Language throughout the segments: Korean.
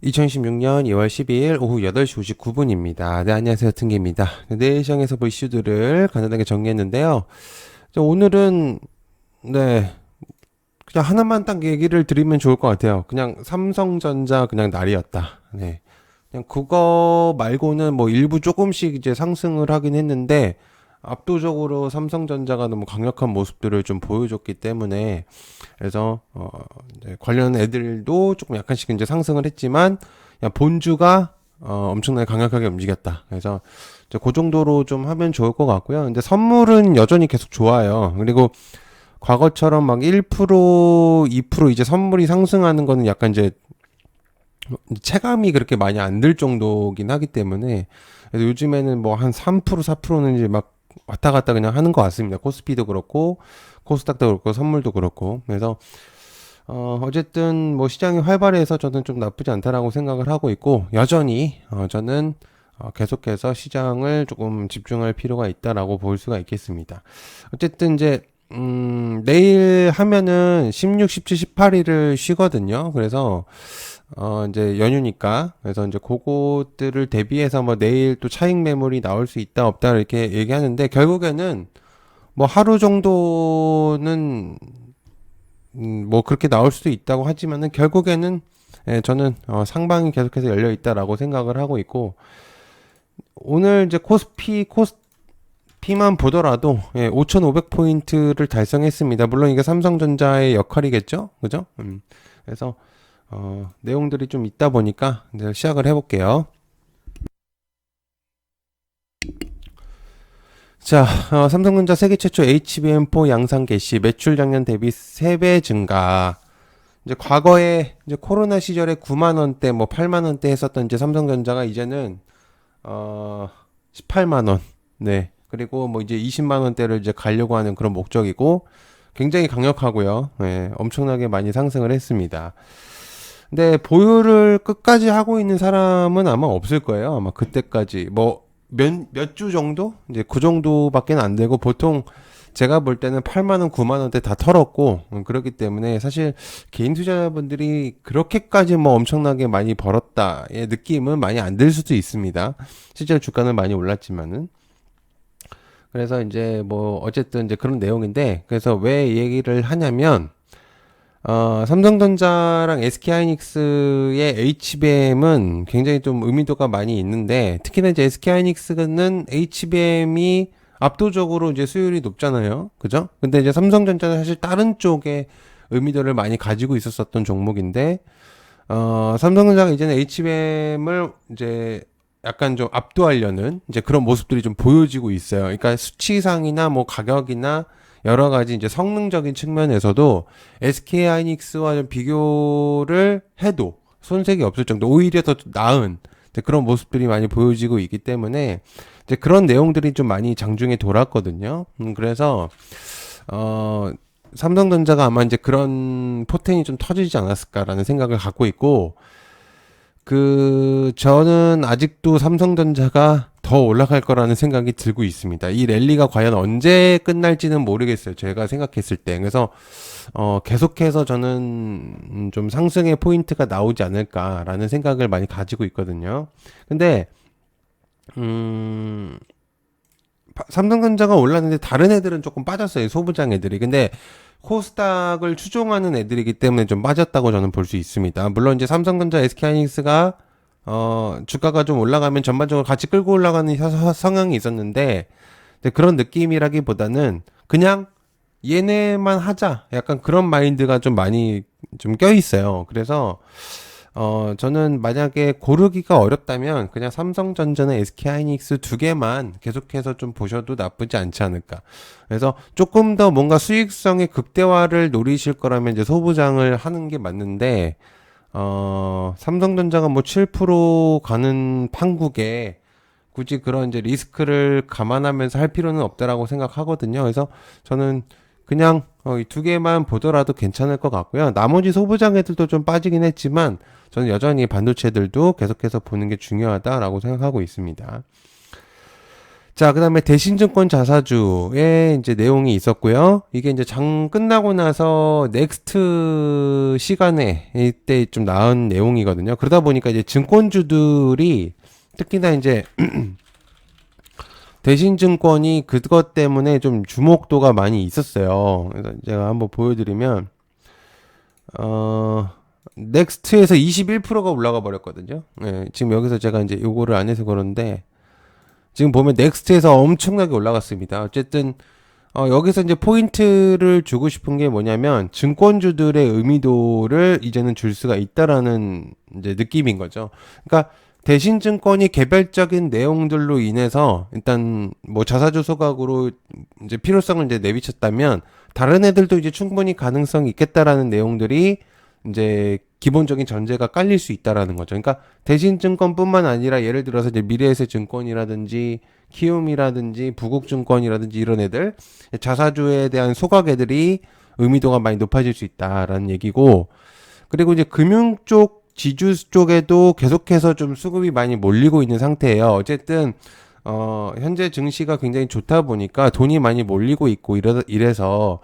2016년 2월 12일 오후 8시 59분입니다. 네, 안녕하세요. 팅기입니다. 내일 시장에서 볼 이슈들을 간단하게 정리했는데요. 오늘은, 네, 그냥 하나만 딱 얘기를 드리면 좋을 것 같아요. 그냥 삼성전자 그냥 날이었다. 네. 그냥 그거 말고는 뭐 일부 조금씩 이제 상승을 하긴 했는데, 압도적으로 삼성전자가 너무 강력한 모습들을 좀 보여줬기 때문에, 그래서 이제 관련 애들도 조금 약간씩 이제 상승을 했지만 그냥 본주가 엄청나게 강력하게 움직였다. 그래서 이제 그 정도로 좀 하면 좋을 것 같고요. 근데 선물은 여전히 계속 좋아요. 그리고 과거처럼 막 1%, 2% 이제 선물이 상승하는 거는 약간 이제 체감이 그렇게 많이 안 들 정도긴 하기 때문에, 그래서 요즘에는 뭐 한 3%, 4%는 이제 막 왔다 갔다 그냥 하는 것 같습니다. 코스피도 그렇고 코스닥도 그렇고 선물도 그렇고. 그래서 어쨌든 뭐 시장이 활발해서 저는 좀 나쁘지 않다라고 생각을 하고 있고, 여전히 저는 계속해서 시장을 조금 집중할 필요가 있다라고 볼 수가 있겠습니다. 어쨌든 이제 내일 하면은 16, 17, 18일을 쉬거든요. 그래서 이제 연휴니까. 그래서 이제 그것들을 대비해서 뭐 내일 또 차익 매물이 나올 수 있다 없다 이렇게 얘기하는데, 결국에는 뭐 하루 정도는 뭐 그렇게 나올 수도 있다고 하지만은 결국에는 저는 상방이 계속해서 열려 있다라고 생각을 하고 있고, 오늘 이제 코스피만 보더라도 5,500포인트를 달성했습니다. 물론 이게 삼성전자의 역할이겠죠, 그죠? 그래서 내용들이 좀 있다 보니까 이제 시작을 해볼게요. 자, 삼성전자 세계 최초 HBM4 양산 개시, 매출 작년 대비 3배 증가. 이제 과거에 이제 코로나 시절에 9만 원대, 뭐 8만 원대 했었던 이제 삼성전자가 이제는 18만 원. 네. 그리고 뭐 이제 20만 원대를 이제 가려고 하는 그런 목적이고, 굉장히 강력하고요. 네, 엄청나게 많이 상승을 했습니다. 근데 보유를 끝까지 하고 있는 사람은 아마 없을 거예요. 아마 그때까지 뭐 몇 주 정도? 이제 그 정도밖에 안 되고, 보통 제가 볼 때는 8만 원, 9만 원대 다 털었고, 그렇기 때문에 사실 개인 투자자분들이 그렇게까지 뭐 엄청나게 많이 벌었다의 느낌은 많이 안 들 수도 있습니다. 실제로 주가는 많이 올랐지만은. 그래서 이제 뭐 어쨌든 이제 그런 내용인데, 그래서 왜 이 얘기를 하냐면, 삼성전자랑 SK하이닉스의 HBM은 굉장히 좀 의미도가 많이 있는데, 특히나 이제 SK하이닉스는 HBM이 압도적으로 이제 수율이 높잖아요. 그죠? 근데 이제 삼성전자는 사실 다른 쪽에 의미도를 많이 가지고 있었었던 종목인데, 삼성전자가 이제는 HBM을 이제 약간 좀 압도하려는 이제 그런 모습들이 좀 보여지고 있어요. 그러니까 수치상이나 뭐 가격이나 여러 가지 이제 성능적인 측면에서도 SK 하이닉스와 좀 비교를 해도 손색이 없을 정도, 오히려 더 나은 그런 모습들이 많이 보여지고 있기 때문에 이제 그런 내용들이 좀 많이 장중에 돌았거든요. 그래서 삼성전자가 아마 이제 그런 포텐이 좀 터지지 않았을까라는 생각을 갖고 있고, 저는 아직도 삼성전자가 더 올라갈 거라는 생각이 들고 있습니다. 이 랠리가 과연 언제 끝날지는 모르겠어요. 제가 생각했을 때. 그래서, 계속해서 저는 좀 상승의 포인트가 나오지 않을까라는 생각을 많이 가지고 있거든요. 근데, 삼성전자가 올랐는데 다른 애들은 조금 빠졌어요. 소부장 애들이. 근데 코스닥을 추종하는 애들이기 때문에 좀 빠졌다고 저는 볼 수 있습니다. 물론 이제 삼성전자, SK하이닉스가 주가가 좀 올라가면 전반적으로 같이 끌고 올라가는 성향이 있었는데, 그런 느낌이라기보다는 그냥 얘네만 하자, 약간 그런 마인드가 좀 많이 좀 껴있어요. 그래서 저는 만약에 고르기가 어렵다면 그냥 삼성전자나 SK하이닉스 두 개만 계속해서 좀 보셔도 나쁘지 않지 않을까. 그래서 조금 더 뭔가 수익성의 극대화를 노리실 거라면 이제 소부장을 하는 게 맞는데, 삼성전자가 뭐 7% 가는 판국에 굳이 그런 이제 리스크를 감안하면서 할 필요는 없다라고 생각하거든요. 그래서 저는 그냥 이 두 개만 보더라도 괜찮을 것 같고요. 나머지 소부장 애들도 좀 빠지긴 했지만 저는 여전히 반도체들도 계속해서 보는 게 중요하다라고 생각하고 있습니다. 자, 그다음에 대신증권 자사주의 이제 내용이 있었고요. 이게 이제 장 끝나고 나서 넥스트 시간에 이때 좀 나온 내용이거든요. 그러다 보니까 이제 증권주들이 특히나 이제 대신증권이 그것 때문에 좀 주목도가 많이 있었어요. 그래서 제가 한번 보여드리면 넥스트에서 21%가 올라가 버렸거든요. 네, 지금 여기서 제가 이제 요거를 안 해서 그런데 지금 보면 넥스트에서 엄청나게 올라갔습니다. 어쨌든 여기서 이제 포인트를 주고 싶은 게 뭐냐면 증권주들의 의미도를 이제는 줄 수가 있다라는 이제 느낌인 거죠. 그러니까 대신증권이 개별적인 내용들로 인해서 일단 뭐 자사주 소각으로 이제 필요성을 이제 내비쳤다면 다른 애들도 이제 충분히 가능성이 있겠다라는 내용들이 이제 기본적인 전제가 깔릴 수 있다라는 거죠. 그러니까 대신증권뿐만 아니라 예를 들어서 이제 미래에셋증권이라든지 키움이라든지 부국증권이라든지 이런 애들 자사주에 대한 소각 애들이 의미도가 많이 높아질 수 있다라는 얘기고, 그리고 이제 금융 쪽 지주 쪽에도 계속해서 좀 수급이 많이 몰리고 있는 상태예요. 어쨌든 현재 증시가 굉장히 좋다 보니까 돈이 많이 몰리고 있고 이래서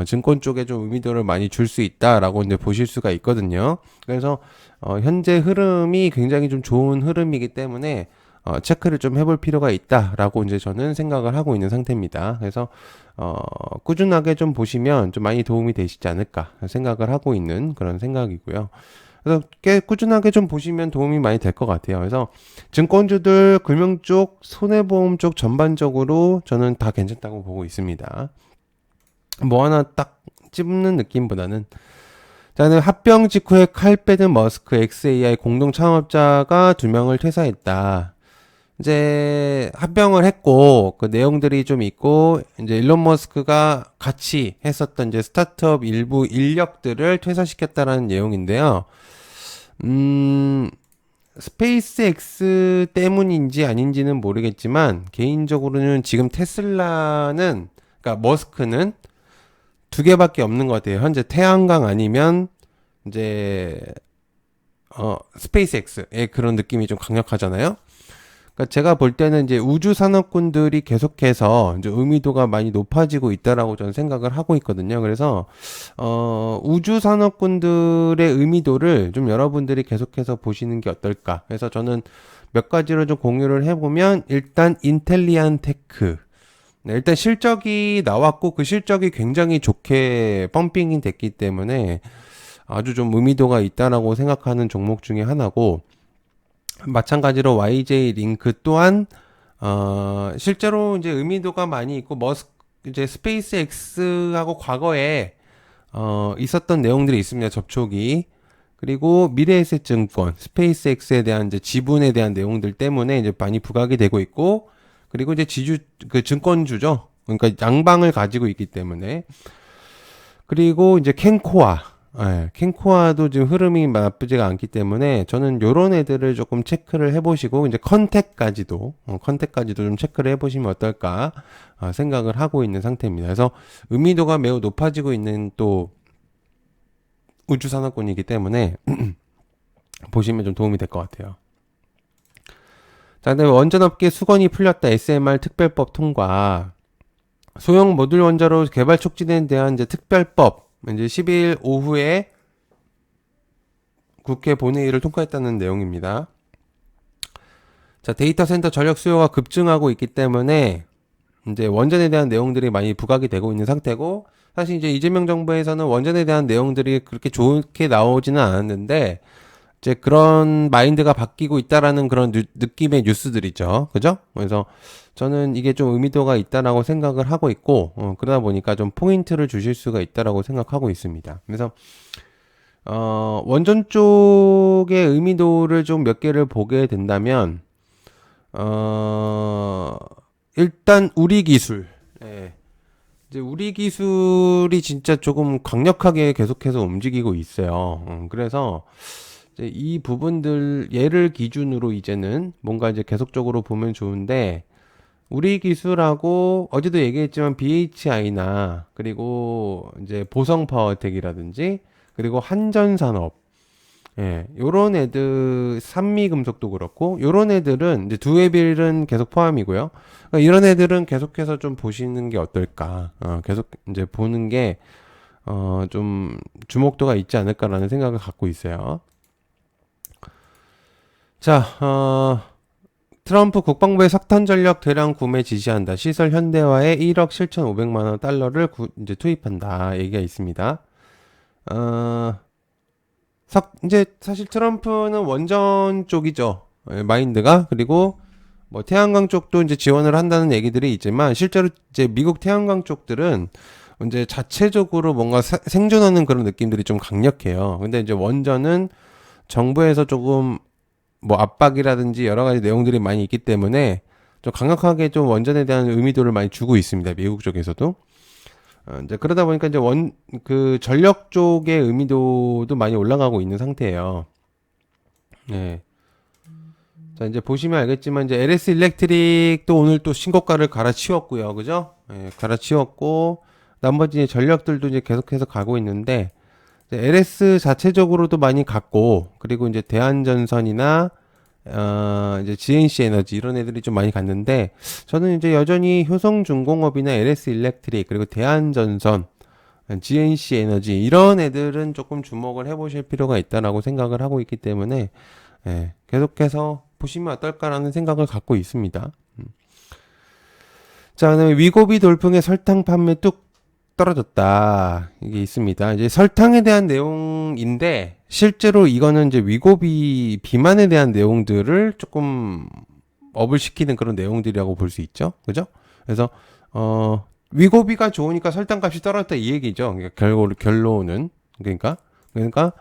증권 쪽에 좀 의미도를 많이 줄 수 있다라고 이제 보실 수가 있거든요. 그래서 현재 흐름이 굉장히 좀 좋은 흐름이기 때문에 체크를 좀 해볼 필요가 있다라고 이제 저는 생각을 하고 있는 상태입니다. 그래서 꾸준하게 좀 보시면 좀 많이 도움이 되시지 않을까 생각을 하고 있는 그런 생각이고요. 그래서 꽤 꾸준하게 좀 보시면 도움이 많이 될 것 같아요. 그래서 증권주들, 금융 쪽, 손해보험 쪽 전반적으로 저는 다 괜찮다고 보고 있습니다. 뭐 하나 딱 찝는 느낌보다는. 자, 합병 직후에 칼 빼든 머스크 XAI 공동 창업자가 2명을 퇴사했다. 이제 합병을 했고 그 내용들이 좀 있고 이제 일론 머스크가 같이 했었던 이제 스타트업 일부 인력들을 퇴사시켰다라는 내용인데요. 스페이스X 때문인지 아닌지는 모르겠지만 개인적으로는 지금 테슬라는, 그러니까 머스크는 2개밖에 없는 것 같아요. 현재 태양광 아니면 이제 스페이스X의 그런 느낌이 좀 강력하잖아요. 그러니까 제가 볼 때는 이제 우주 산업군들이 계속해서 이제 의미도가 많이 높아지고 있다라고 저는 생각을 하고 있거든요. 그래서 우주 산업군들의 의미도를 좀 여러분들이 계속해서 보시는 게 어떨까. 그래서 저는 몇 가지로 좀 공유를 해보면, 일단 인텔리안 테크. 네, 일단 실적이 나왔고 그 실적이 굉장히 좋게 펌핑이 됐기 때문에 아주 좀 의미도가 있다라고 생각하는 종목 중에 하나고, 마찬가지로 YJ 링크 또한 실제로 이제 의미도가 많이 있고 이제 스페이스 X하고 과거에 있었던 내용들이 있습니다. 접촉이. 그리고 미래에셋증권, 스페이스 X에 대한 이제 지분에 대한 내용들 때문에 이제 많이 부각이 되고 있고, 그리고 이제 그 증권주죠. 그러니까 양방을 가지고 있기 때문에. 그리고 이제 캔코아. 예, 캔코아도 지금 흐름이 나쁘지가 않기 때문에 저는 요런 애들을 조금 체크를 해보시고, 이제 컨택까지도 좀 체크를 해보시면 어떨까 생각을 하고 있는 상태입니다. 그래서 의미도가 매우 높아지고 있는 또 우주산업군이기 때문에 보시면 좀 도움이 될 것 같아요. 자, 그다음에 원전업계 수건이 풀렸다. SMR 특별법 통과. 소형 모듈 원자로 개발 촉진에 대한 이제 특별법, 이제 12일 오후에 국회 본회의를 통과했다는 내용입니다. 자, 데이터 센터 전력 수요가 급증하고 있기 때문에 이제 원전에 대한 내용들이 많이 부각이 되고 있는 상태고, 사실 이제 이재명 정부에서는 원전에 대한 내용들이 그렇게 좋게 나오지는 않았는데 이제 그런 마인드가 바뀌고 있다라는 그런 느낌의 뉴스들이죠. 그죠? 그래서 저는 이게 좀 의미도가 있다라고 생각을 하고 있고, 그러다 보니까 좀 포인트를 주실 수가 있다라고 생각하고 있습니다. 그래서, 원전 쪽의 의미도를 좀 몇 개를 보게 된다면, 일단 우리 기술. 예. 이제 우리 기술이 진짜 조금 강력하게 계속해서 움직이고 있어요. 그래서, 이제 이 부분들 얘를 기준으로 이제는 뭔가 이제 계속적으로 보면 좋은데, 우리 기술하고 어제도 얘기했지만 BHI나 그리고 이제 보성 파워텍이라든지 그리고 한전산업, 요런 애들, 산미 금속도 그렇고, 요런 애들은 이제 두에빌은 계속 포함이고요. 그러니까 이런 애들은 계속해서 좀 보시는 게 어떨까. 계속 이제 보는 게, 좀 주목도가 있지 않을까라는 생각을 갖고 있어요. 자, 트럼프 국방부의 석탄 전력 대량 구매 지시한다. 시설 현대화에 1억 7,500만 원 달러를 이제 투입한다. 얘기가 있습니다. 어, 이제 사실 트럼프는 원전 쪽이죠. 마인드가. 그리고 뭐 태양광 쪽도 이제 지원을 한다는 얘기들이 있지만 실제로 이제 미국 태양광 쪽들은 이제 자체적으로 뭔가 생존하는 그런 느낌들이 좀 강력해요. 근데 이제 원전은 정부에서 조금 뭐 압박이라든지 여러 가지 내용들이 많이 있기 때문에 좀 강력하게 좀 원전에 대한 의미도를 많이 주고 있습니다. 미국 쪽에서도. 이제 그러다 보니까 이제 그 전력 쪽의 의미도도 많이 올라가고 있는 상태예요. 네. 자, 이제 보시면 알겠지만 이제 LS 일렉트릭도 오늘 또 신고가를 갈아치웠고요. 그죠? 네, 갈아치웠고 나머지 전력들도 이제 계속해서 가고 있는데 LS 자체적으로도 많이 갔고 그리고 이제 대한전선이나 이제 GNC 에너지 이런 애들이 좀 많이 갔는데 저는 이제 여전히 효성중공업이나 LS 일렉트릭 그리고 대한전선 GNC 에너지 이런 애들은 조금 주목을 해보실 필요가 있다라고 생각을 하고 있기 때문에 계속해서 보시면 어떨까라는 생각을 갖고 있습니다. 자, 그다음에 위고비 돌풍의 설탕 판매 뚝 떨어졌다. 이게 있습니다. 이제 설탕에 대한 내용인데 실제로 이거는 이제 위고비 비만에 대한 내용들을 조금 업을 시키는 그런 내용들이라고 볼 수 있죠. 그죠? 그래서 위고비가 좋으니까 설탕값이 떨어졌다 이 얘기죠. 그러니까 결론은 그러니까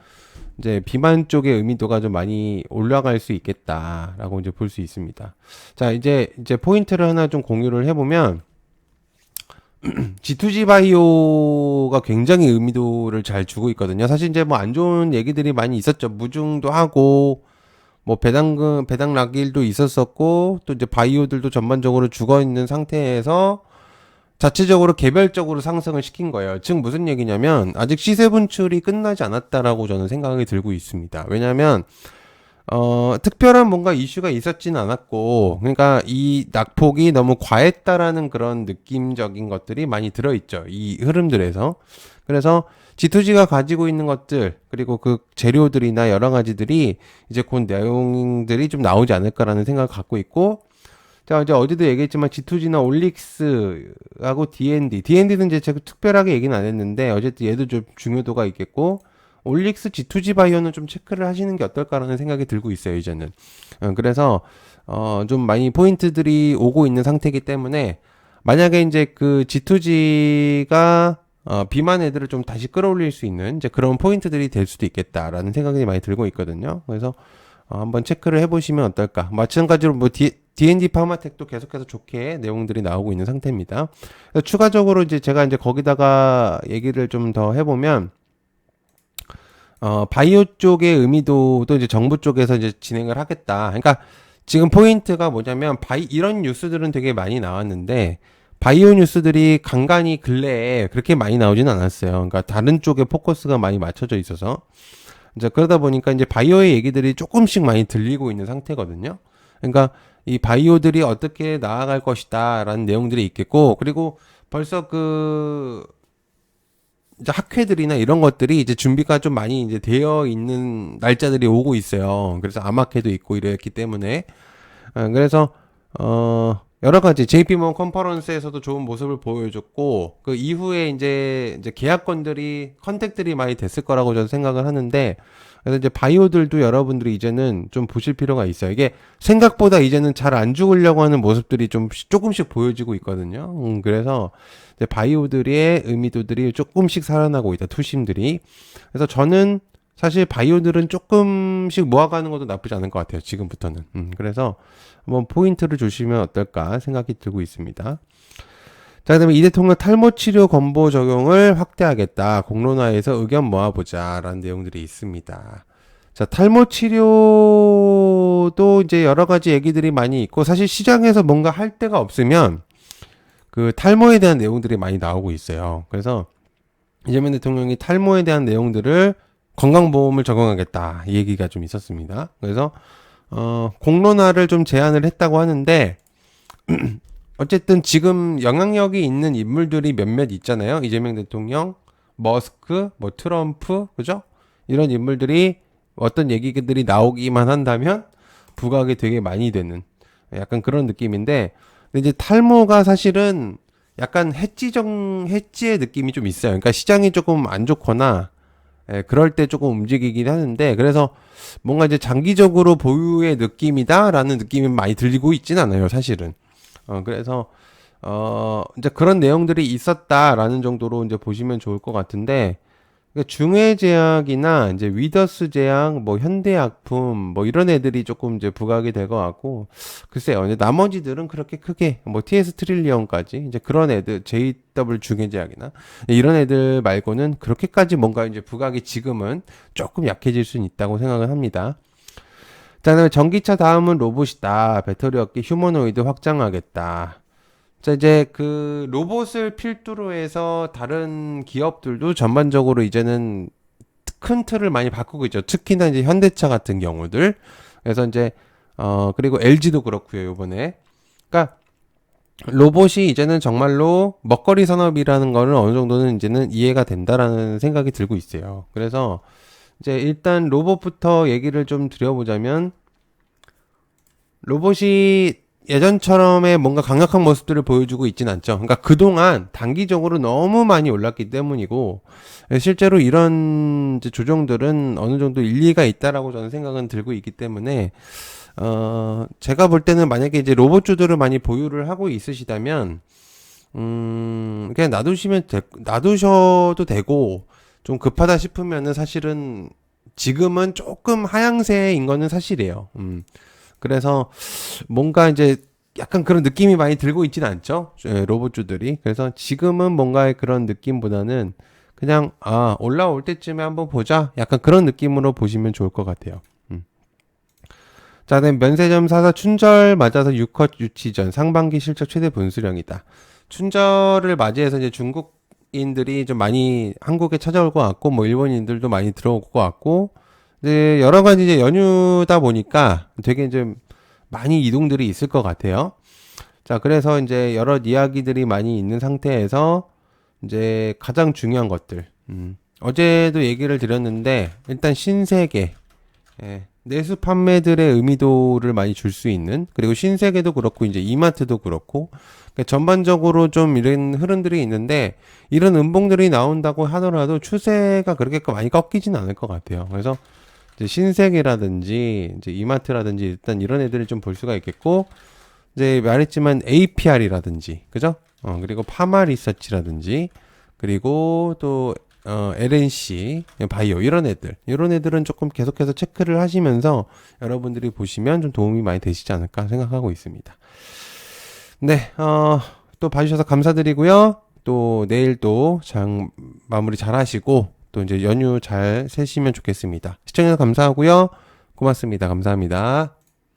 이제 비만 쪽의 의미도가 좀 많이 올라갈 수 있겠다라고 이제 볼 수 있습니다. 자, 이제 포인트를 하나 좀 공유를 해보면 G2G 바이오가 굉장히 의미도를 잘 주고 있거든요. 사실 이제 뭐 안 좋은 얘기들이 많이 있었죠. 무중도 하고 뭐 배당락일도 있었었고 또 이제 바이오들도 전반적으로 죽어 있는 상태에서 자체적으로 개별적으로 상승을 시킨 거예요. 즉 무슨 얘기냐면 아직 시세 분출이 끝나지 않았다라고 저는 생각이 들고 있습니다. 왜냐면 특별한 뭔가 이슈가 있었진 않았고, 그러니까 이 낙폭이 너무 과했다라는 그런 느낌적인 것들이 많이 들어있죠. 이 흐름들에서. 그래서 G2G가 가지고 있는 것들, 그리고 그 재료들이나 여러 가지들이 이제 그 내용들이 좀 나오지 않을까라는 생각을 갖고 있고, 자, 이제 어제도 얘기했지만 G2G나 올릭스하고 DND는 이제 제가 특별하게 얘기는 안 했는데, 어쨌든 얘도 좀 중요도가 있겠고, 올릭스 G2G 바이오는 좀 체크를 하시는 게 어떨까라는 생각이 들고 있어요, 이제는. 그래서, 좀 많이 포인트들이 오고 있는 상태이기 때문에, 만약에 이제 그 G2G가, 비만 애들을 좀 다시 끌어올릴 수 있는, 이제 그런 포인트들이 될 수도 있겠다라는 생각이 많이 들고 있거든요. 그래서, 한번 체크를 해보시면 어떨까. 마찬가지로 뭐 D&D 파마텍도 계속해서 좋게 내용들이 나오고 있는 상태입니다. 추가적으로 이제 제가 이제 거기다가 얘기를 좀 더 해보면, 바이오 쪽의 의미도도 이제 정부 쪽에서 이제 진행을 하겠다. 그러니까 지금 포인트가 뭐냐면 이런 뉴스들은 되게 많이 나왔는데 바이오 뉴스들이 간간히 근래에 그렇게 많이 나오지는 않았어요. 그러니까 다른 쪽에 포커스가 많이 맞춰져 있어서 이제 그러다 보니까 이제 바이오의 얘기들이 조금씩 많이 들리고 있는 상태거든요. 그러니까 이 바이오들이 어떻게 나아갈 것이다라는 내용들이 있겠고 그리고 벌써 이제 학회들이나 이런 것들이 이제 준비가 좀 많이 이제 되어 있는 날짜들이 오고 있어요. 그래서 암학회도 있고 이랬기 때문에 그래서 여러 가지 JP모건 컨퍼런스에서도 좋은 모습을 보여줬고 그 이후에 이제 계약건들이 컨택들이 많이 됐을 거라고 저는 생각을 하는데 그래서 이제 바이오들도 여러분들이 이제는 좀 보실 필요가 있어요. 이게 생각보다 이제는 잘 안 죽으려고 하는 모습들이 좀 조금씩 보여지고 있거든요. 그래서 이제 바이오들의 의미도들이 조금씩 살아나고 있다. 투심들이. 그래서 저는 사실 바이오들은 조금씩 모아가는 것도 나쁘지 않은 것 같아요. 지금부터는. 그래서 한번 포인트를 주시면 어떨까 생각이 들고 있습니다. 자, 그다음에 이 대통령 탈모 치료 건보 적용을 확대하겠다. 공론화에서 의견 모아보자라는 내용들이 있습니다. 자, 탈모 치료도 이제 여러 가지 얘기들이 많이 있고 사실 시장에서 뭔가 할 데가 없으면 그 탈모에 대한 내용들이 많이 나오고 있어요. 그래서 이재명 대통령이 탈모에 대한 내용들을 건강보험을 적용하겠다. 이 얘기가 좀 있었습니다. 그래서, 공론화를 좀 제안을 했다고 하는데, 어쨌든 지금 영향력이 있는 인물들이 몇몇 있잖아요. 이재명 대통령, 머스크, 뭐 트럼프, 그죠? 이런 인물들이 어떤 얘기들이 나오기만 한다면 부각이 되게 많이 되는 약간 그런 느낌인데, 근데 이제 탈모가 사실은 약간 해지의 느낌이 좀 있어요. 그러니까 시장이 조금 안 좋거나, 그럴 때 조금 움직이긴 하는데, 그래서 뭔가 이제 장기적으로 보유의 느낌이다라는 느낌이 많이 들리고 있진 않아요, 사실은. 그래서, 이제 그런 내용들이 있었다라는 정도로 이제 보시면 좋을 것 같은데, 그러니까 중해제약이나 이제 위더스 제약, 뭐 현대약품, 뭐 이런 애들이 조금 이제 부각이 될 것 같고, 글쎄요. 이제 나머지들은 그렇게 크게 뭐 TS 트릴리언까지 이제 그런 애들, JW 중해제약이나 이런 애들 말고는 그렇게까지 뭔가 이제 부각이 지금은 조금 약해질 수는 있다고 생각을 합니다. 자, 그다음에 전기차 다음은 로봇이다. 배터리 업계 휴머노이드 확장하겠다. 자, 이제 그 로봇을 필두로 해서 다른 기업들도 전반적으로 이제는 큰 틀을 많이 바꾸고 있죠. 특히나 이제 현대차 같은 경우들. 그래서 이제, 그리고 LG도 그렇고요, 요번에. 그러니까 로봇이 이제는 정말로 먹거리 산업이라는 거는 어느 정도는 이제는 이해가 된다라는 생각이 들고 있어요. 그래서 이제 일단 로봇부터 얘기를 좀 드려보자면 로봇이 예전처럼의 뭔가 강력한 모습들을 보여주고 있진 않죠. 그러니까 그동안 단기적으로 너무 많이 올랐기 때문이고, 실제로 이런 이제 조정들은 어느 정도 일리가 있다라고 저는 생각은 들고 있기 때문에, 제가 볼 때는 만약에 이제 로봇주들을 많이 보유를 하고 있으시다면, 그냥 놔두셔도 되고, 좀 급하다 싶으면은 사실은 지금은 조금 하향세인 거는 사실이에요. 그래서 뭔가 이제 약간 그런 느낌이 많이 들고 있지는 않죠. 로봇주들이. 그래서 지금은 뭔가의 그런 느낌보다는 그냥, 올라올 때쯤에 한번 보자. 약간 그런 느낌으로 보시면 좋을 것 같아요. 자, 다음 면세점 사서 춘절 맞아서 6컷 유치 전 상반기 실적 최대 분수령이다. 춘절을 맞이해서 이제 중국인들이 좀 많이 한국에 찾아올 것 같고, 뭐 일본인들도 많이 들어올 것 같고, 이제 여러 가지 이제 연휴다 보니까 되게 좀 많이 이동들이 있을 것 같아요. 자, 그래서 이제 여러 이야기들이 많이 있는 상태에서 이제 가장 중요한 것들. 어제도 얘기를 드렸는데 일단 신세계, 내수 판매들의 의미도를 많이 줄 수 있는, 그리고 신세계도 그렇고 이제 이마트도 그렇고, 그러니까 전반적으로 좀 이런 흐름들이 있는데 이런 음봉들이 나온다고 하더라도 추세가 그렇게 많이 꺾이진 않을 것 같아요. 그래서 이제 신세계라든지 이제 이마트라든지 일단 이런 애들을 좀 볼 수가 있겠고, 이제 말했지만 APR이라든지 그죠? 그리고 파마 리서치라든지 그리고 또 LNC 바이오 이런 애들은 조금 계속해서 체크를 하시면서 여러분들이 보시면 좀 도움이 많이 되시지 않을까 생각하고 있습니다. 네, 또 봐주셔서 감사드리고요. 또 내일 또 장 마무리 잘 하시고 또 이제 연휴 잘 세시면 좋겠습니다. 시청해주셔서 감사하고요. 고맙습니다. 감사합니다.